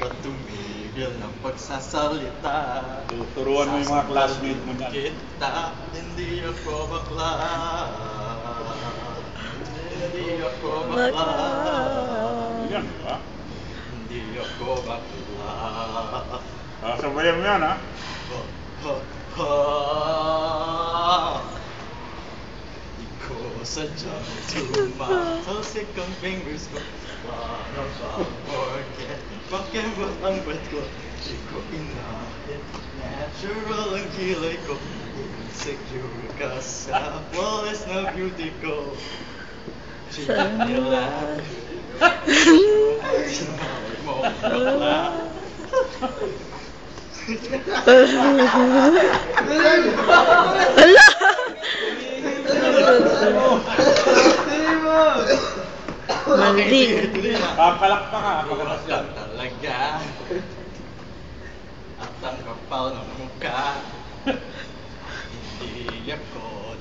ka tumigil ng pagsasalita. Turuan mo yung mga classmate mo niyan. Kita, hindi ako bakla. Hindi ako bakla. Yan, di ba? Hindi ako bakla. Sabayan mo yan, ha? Di ko sadyang tumatalsik ang fingers ko. Para ba forget? Bakit ang ba't ko? Di ko inahin. Natural ang kilay ko. Insecure ka sa flawless na beauty ko. Chinila. Sinabi mo bakla. Ala! Mali. Papalakpa ka. Luwag ka talaga. At ang kapal ng mukha.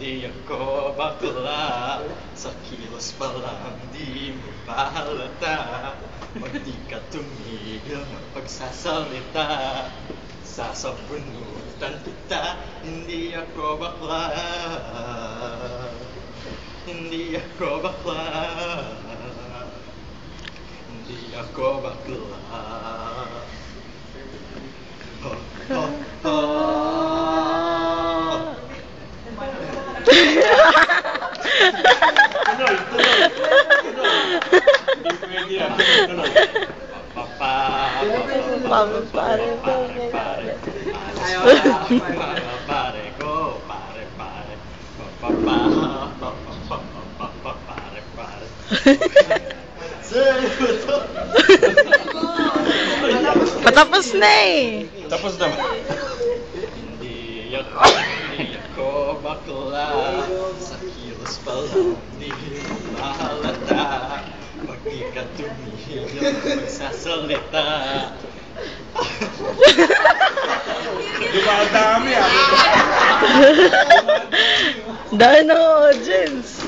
Di ako bakla. Sa kilos pa lang di mo pahalata. Pag di ka tumigil ng pagsasalita, sasabunutan kita. Hindi ako bakla. Hindi ako bakla. Hindi ako bakla. Tuloy. Hindi pwede yan. Tuloy. Pare ko. Patapos na eh. Tapos na ba? Hindi ako bakla. Sa kilos pa lang di mo mahalata. Pag di ka tumigil magsasalita. Di ba ang dami, ha? Dahil ng audience.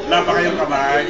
Wala pa kayong kamay.